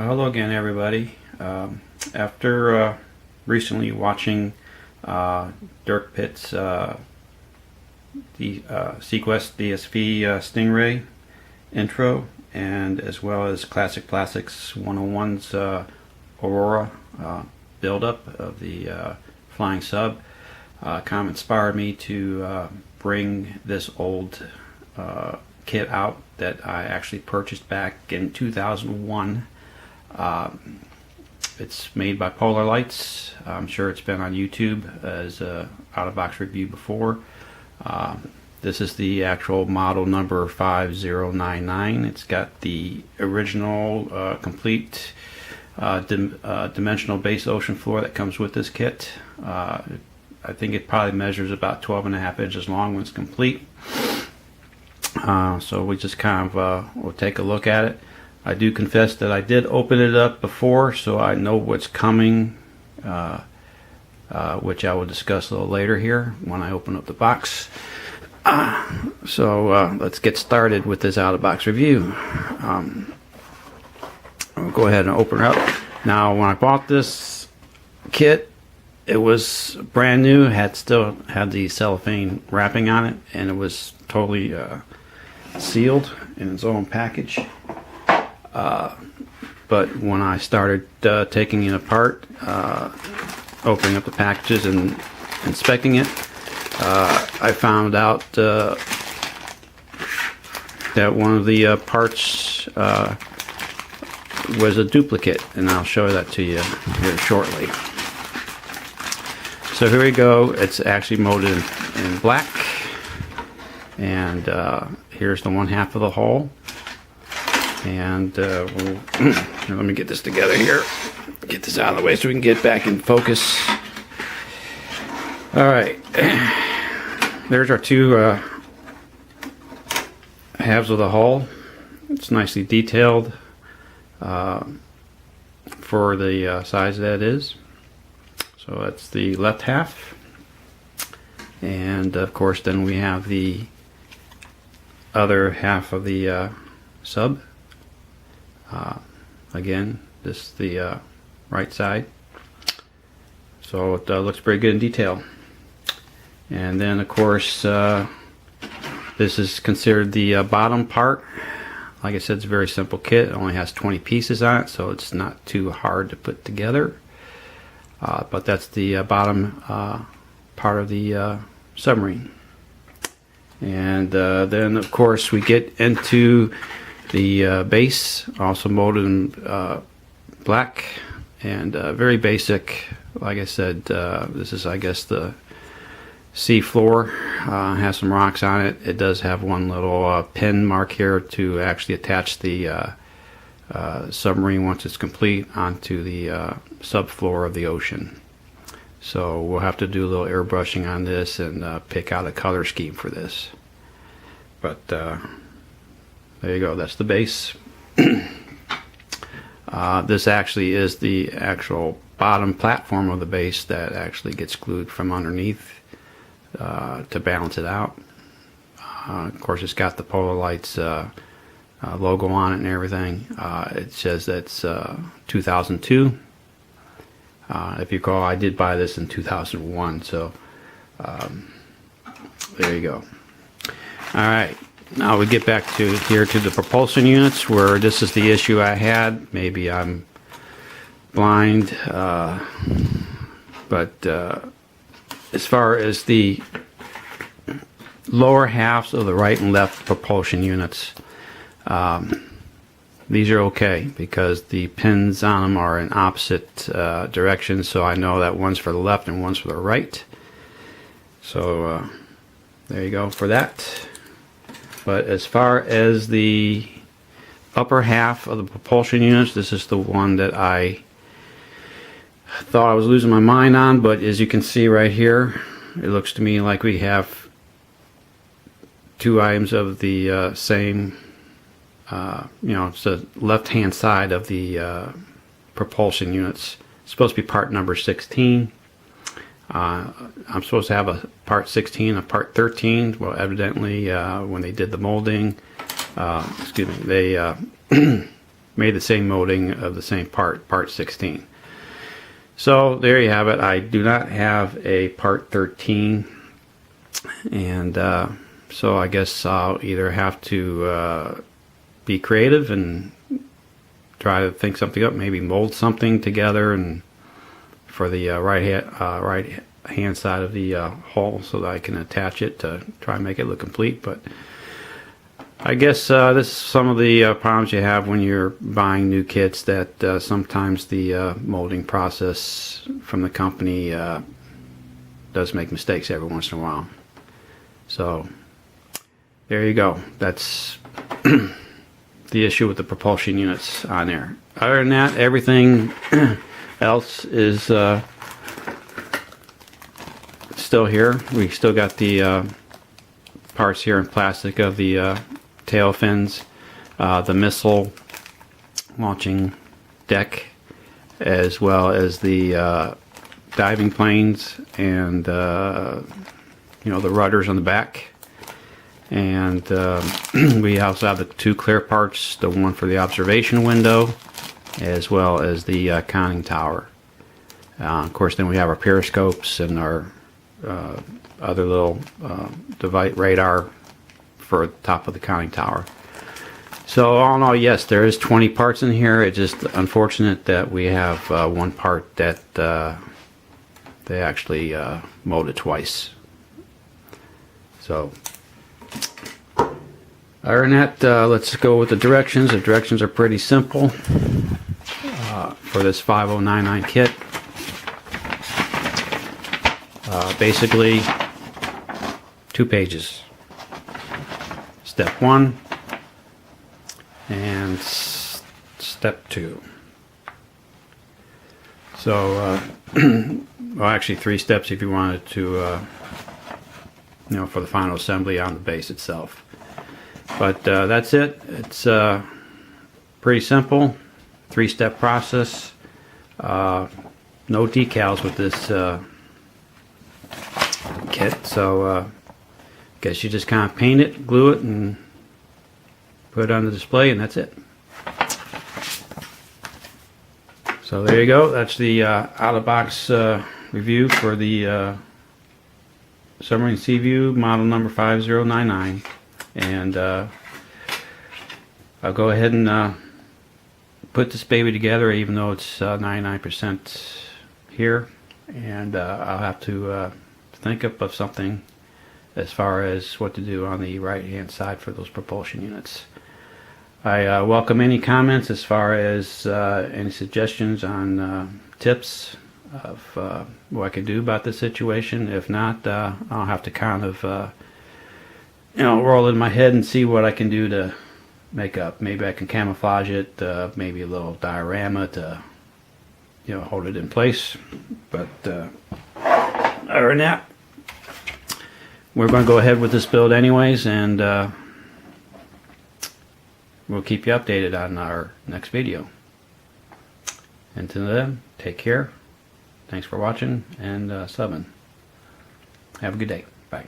Well, hello again, everybody. After recently watching Dirk Pitt's the Sequest DSV Stingray intro, and as well as Classic Plastics 101's Aurora build-up of the flying sub, kind of inspired me to bring this old kit out that I actually purchased back in 2001. It's made by Polar Lights. I'm sure it's been on YouTube as a out-of-box review before. This is the actual model number 5099. It's got the original complete dimensional base ocean floor that comes with this kit. I think it probably measures about 12.5 inches long when it's complete. So we just kind of will take a look at it. I do confess that I did open it up before, so I know what's coming, which I will discuss a little later here when I open up the box. So let's get started with this out-of-box review. I'll go ahead and open it up. Now, when I bought this kit, it was brand new, still had the cellophane wrapping on it, and it was totally sealed in its own package. But when I started taking it apart, opening up the packages and inspecting it, I found out that one of the parts was a duplicate, and I'll show that to you here shortly. So here we go. It's actually molded in black, and here's the one half of the hull. And let me get this together here, get this out of the way so we can get back in focus. Alright, there's our two halves of the hull. It's nicely detailed for the size that it is. So that's the left half, and of course then we have the other half of the sub. Again, this is the right side, so it looks pretty good in detail. And then of course this is considered the bottom part. Like I said, it's a very simple kit. It only has 20 pieces on it, so it's not too hard to put together. But that's the bottom part of the submarine. And then of course we get into the base, also molded in black, and very basic. Like I said, this is, I guess, the sea floor. Has some rocks on it. It does have one little pin mark here to actually attach the submarine once it's complete onto the subfloor of the ocean. So we'll have to do a little airbrushing on this and pick out a color scheme for this. But there you go, that's the base. This actually is the actual bottom platform of the base that actually gets glued from underneath to balance it out. Of course, it's got the Polar Lights logo on it and everything. It says that's 2002. If you recall, I did buy this in 2001, so there you go. Alright, now we get back to here to the propulsion units, where this is the issue I had. Maybe I'm blind, but as far as the lower halves of the right and left propulsion units, these are okay because the pins on them are in opposite directions, so I know that one's for the left and one's for the right. So there you go for that. But as far as the upper half of the propulsion units, this is the one that I thought I was losing my mind on, but as you can see right here, it looks to me like we have two items of the same, it's the left hand side of the propulsion units. It's supposed to be part number 16. I'm supposed to have a part 16, a part 13. Well, evidently when they did the molding, they made the same molding of the same part 16. So there you have it. I do not have a part 13, and so I guess I'll either have to be creative and try to think something up, maybe mold something together, and for the right hand side of the hull, so that I can attach it to try and make it look complete. But I guess this is some of the problems you have when you're buying new kits, that sometimes the molding process from the company does make mistakes every once in a while. So there you go. That's the issue with the propulsion units on there. Other than that, everything else is still here. We still got the parts here in plastic of the tail fins, the missile launching deck, as well as the diving planes, and you know, the rudders on the back. And we also have the two clear parts, the one for the observation window, as well as the conning tower. Of course, then we have our periscopes and our other little device radar for the top of the conning tower. So all in all, yes, there is 20 parts in here. It's just unfortunate that we have one part that they actually molded twice. So other than that, let's go with the directions. The directions are pretty simple for this 5099 kit. Basically, 2 pages. Step 1 and step 2. So, well, actually 3 steps if you wanted to, you know, for the final assembly on the base itself. But that's it. It's pretty simple, 3-step process. No decals with this kit, so guess you just kind of paint it, glue it, and put it on the display, and that's it. So there you go. That's the out-of-box review for the Submarine Seaview model number 5099. And I'll go ahead and put this baby together, even though it's 99% here, and I'll have to think up of something as far as what to do on the right hand side for those propulsion units. I welcome any comments as far as any suggestions on tips of what I can do about the situation. If not, I'll have to kind of you know, roll it in my head and see what I can do to make up. Maybe I can camouflage it, maybe a little diorama to, you know, hold it in place. But other than that, we're going to go ahead with this build anyways, and we'll keep you updated on our next video. Until then, take care. Thanks for watching and subbing. Have a good day. Bye.